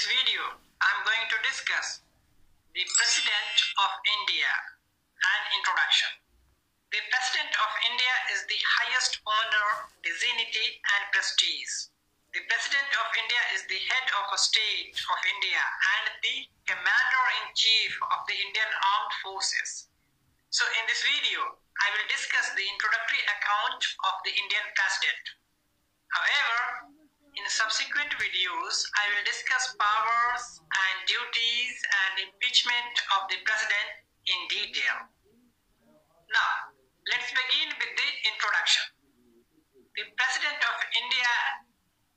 this video, I'm going to discuss the President of India and introduction. The President of India is the highest honor, dignity and prestige. The President of India is the head of a state of India and the Commander-in-Chief of the Indian Armed Forces. So in this video, I will discuss the introductory account of the Indian President. However, in subsequent videos, I will discuss powers and duties and impeachment of the President in detail. Now, let's begin with the introduction. The President of India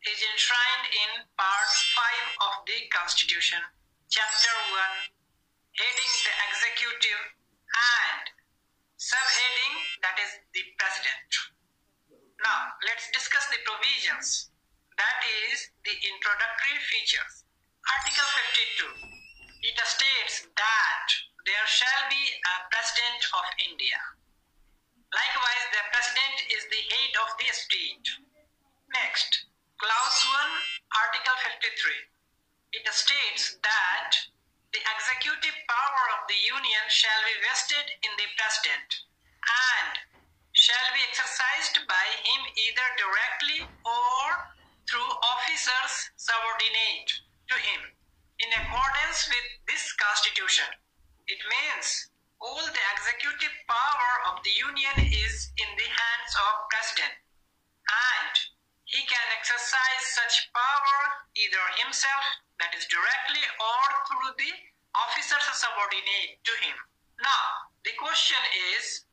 is enshrined in Part 5 of the Constitution, Chapter 1, heading the Executive and subheading that is the President. Now, let's discuss the provisions. That is the introductory features. Article 52. It states that there shall be a President of India. Likewise, the President is the head of the state. Next, Clause 1, Article 53. It states that the executive power of the Union shall be vested in the President and shall be exercised by him either directly or through officers subordinate to him in accordance with this Constitution. It means all the executive power of the Union is in the hands of President and he can exercise such power either himself, that is directly, or through the officers subordinate to him. Now, the question is,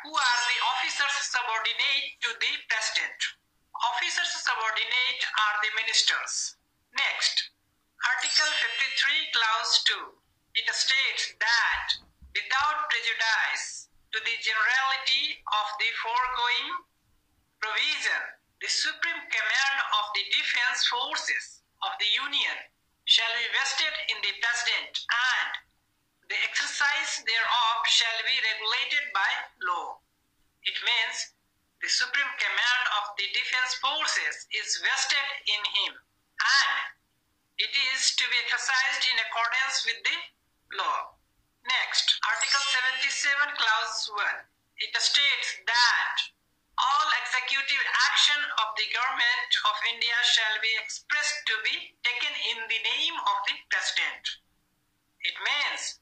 who are the officers subordinate to the President? Officers subordinate are the ministers. Next, Article 53, Clause 2. It states that without prejudice to the generality of the foregoing provision, the supreme command of the defense forces of the Union shall be vested in the President and the exercise thereof shall be regulated by law. It means the supreme command of the defense forces is vested in him and it is to be exercised in accordance with the law. Next, Article 77, Clause 1. It states that all executive action of the government of India shall be expressed to be taken in the name of the President. It means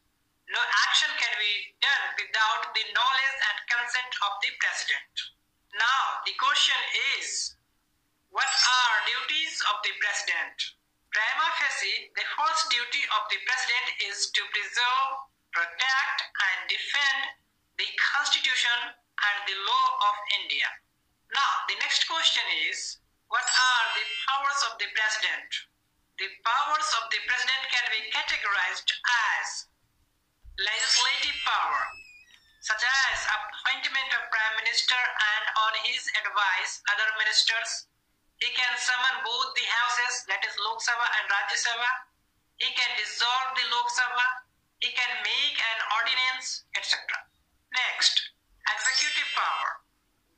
no action can be done without the knowledge and consent of the President. Now, the question is, what are duties of the President? Prima facie, the first duty of the President is to preserve, protect, and defend the Constitution and the law of India. Now, the next question is, what are the powers of the President? The powers of the President can be categorized as legislative power, such as appointment of Prime Minister and on his advice other ministers. He can summon both the houses, that is Lok Sabha and Rajya Sabha. He can dissolve the Lok Sabha. He can make an ordinance, etc. Next, executive power,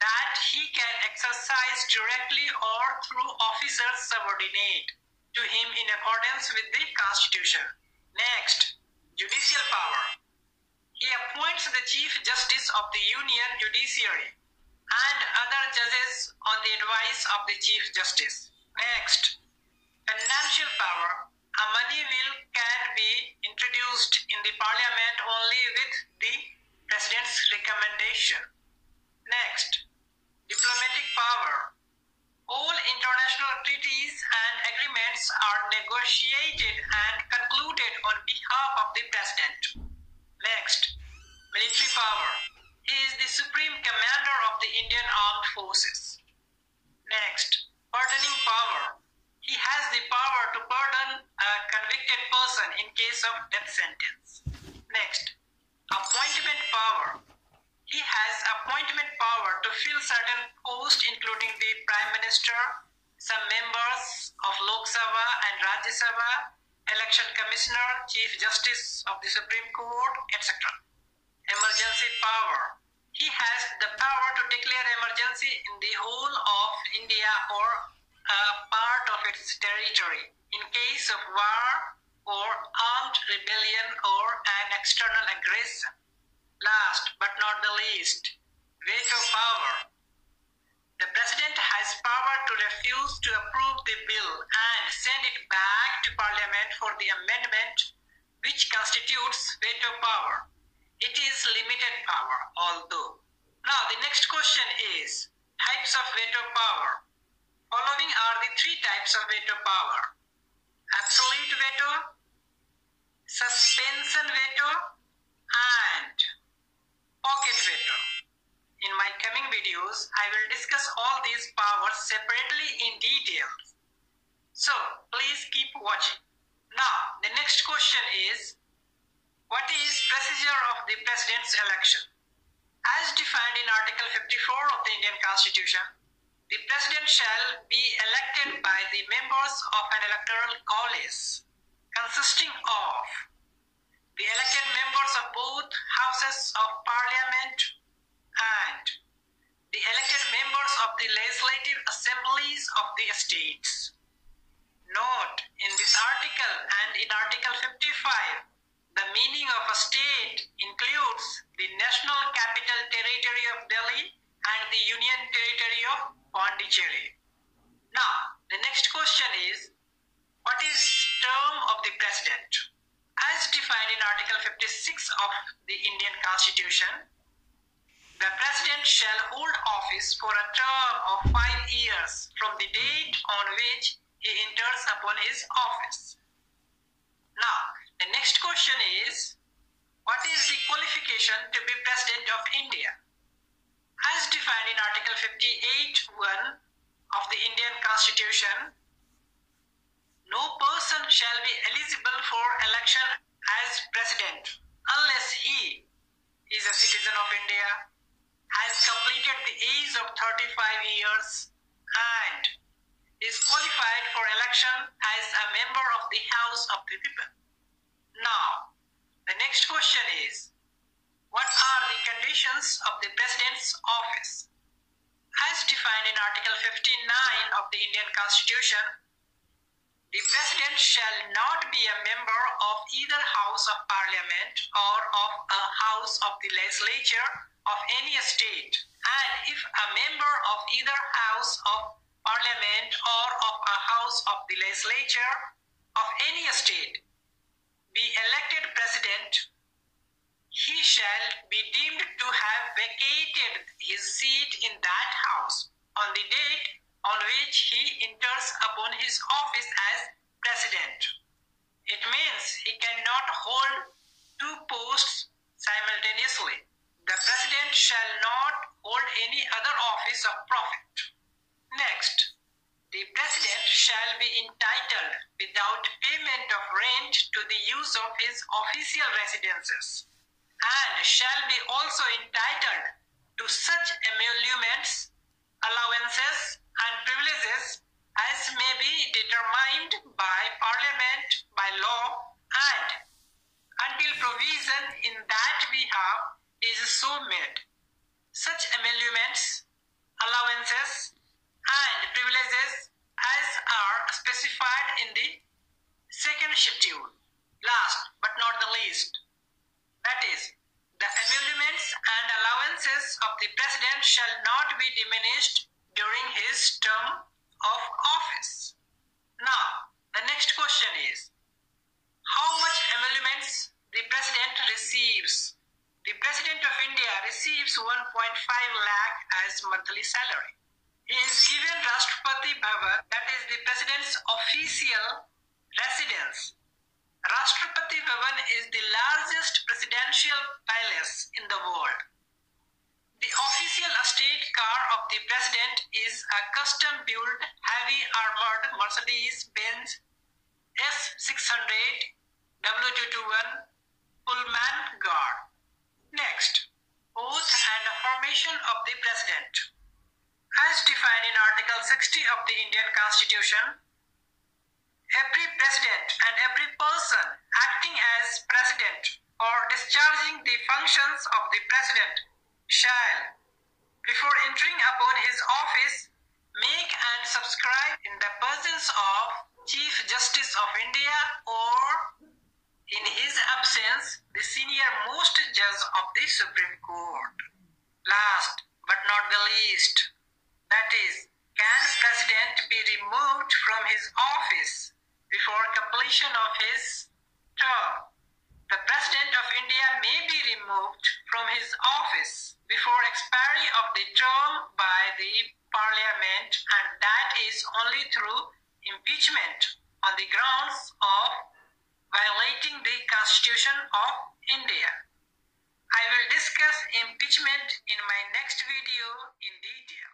that he can exercise directly or through officers subordinate to him in accordance with the Constitution. Next, judicial power. He appoints the Chief Justice of the Union Judiciary and other judges on the advice of the Chief Justice. Next, financial power. A money bill can be introduced in the Parliament only with the President's recommendation. Next, diplomatic power. All international treaties and agreements are negotiated and concluded on behalf of the President. Next, military power. He is the supreme commander of the Indian Armed Forces. Next, pardoning power. He has the power to pardon a convicted person in case of death sentence. Next, appointment power. He has appointment power to fill certain posts including the Prime Minister, some members of Lok Sabha and Rajya Sabha, Election Commissioner, Chief Justice of the Supreme Court, etc. Emergency power. He has the power to declare emergency in the whole of India or a part of its territory in case of war or armed rebellion or an external aggression. Last but not the least, veto power. The President has power to refuse to approve the bill and send it back to Parliament for the amendment, which constitutes veto power. It is limited power, although. Now the next question is types of veto power. Following are the three types of veto power: absolute veto, suspension veto, and pocket veto. In my coming videos, I will discuss all these powers separately in detail. So please keep watching. Now the next question is, what is procedure of the President's election? As defined in Article 54 of the Indian Constitution, the President shall be elected by the members of an electoral college consisting of the elected members of both houses of Parliament and the elected members of the legislative assemblies of the states. Note, in this article and in Article 55, the meaning of a state includes the National Capital Territory of Delhi and the Union Territory of Pondicherry. Now, the next question is, what is term of the President? As defined in Article 56 of the Indian Constitution, the President shall hold office for a term of 5 years from the date on which he enters upon his office. Now, the next question is, what is the qualification to be President of India? As defined in Article 58(1) of the Indian Constitution, no person shall be eligible for election as President unless he is a citizen of India, has completed the age of 35 years, and is qualified for election as a member of the House of the People. Now, the next question is, what are the conditions of the President's office? As defined in Article 59 of the Indian Constitution, the President shall not be a member of either House of Parliament or of a House of the Legislature of any state, and if a member of either House of Parliament or of a House of the Legislature of any state be elected President, he shall be deemed to have vacated his seat in that House on the date on which he enters upon his office as President. It means he cannot hold two posts simultaneously. The President shall not hold any other office of profit. Next, the President shall be entitled without payment of rent to the use of his official residences, and shall be also entitled to such emoluments, allowances, and privileges as may be determined by Parliament by law, and until provision in that behalf is so made. Such emoluments, allowances, and privileges as are specified in the second schedule. Last but not the least, that is, the emoluments and allowances of the President shall not be diminished during his term of office. Now, the next question is, how much emoluments the President receives? The President of India receives 1.5 lakh as monthly salary. He is given Rashtrapati Bhavan, that is the President's official residence. Rashtrapati Bhavan is the largest presidential palace in the world. The official state car of the President is a custom-built, heavy armored Mercedes-Benz S600 W221 Pullman car. Next, oath and formation of the President. As defined in Article 60 of the Indian Constitution, every President and every person acting as President or discharging the functions of the President shall, before entering upon his office, make and subscribe in the presence of Chief Justice of India or in his absence, the senior most judge of the Supreme Court. Last but not the least, that is, can President be removed from his office before completion of his term? The President of India may be removed from his office before expiry of the term by the Parliament, and that is only through impeachment on the grounds of violating the Constitution of India. I will discuss impeachment in my next video in detail.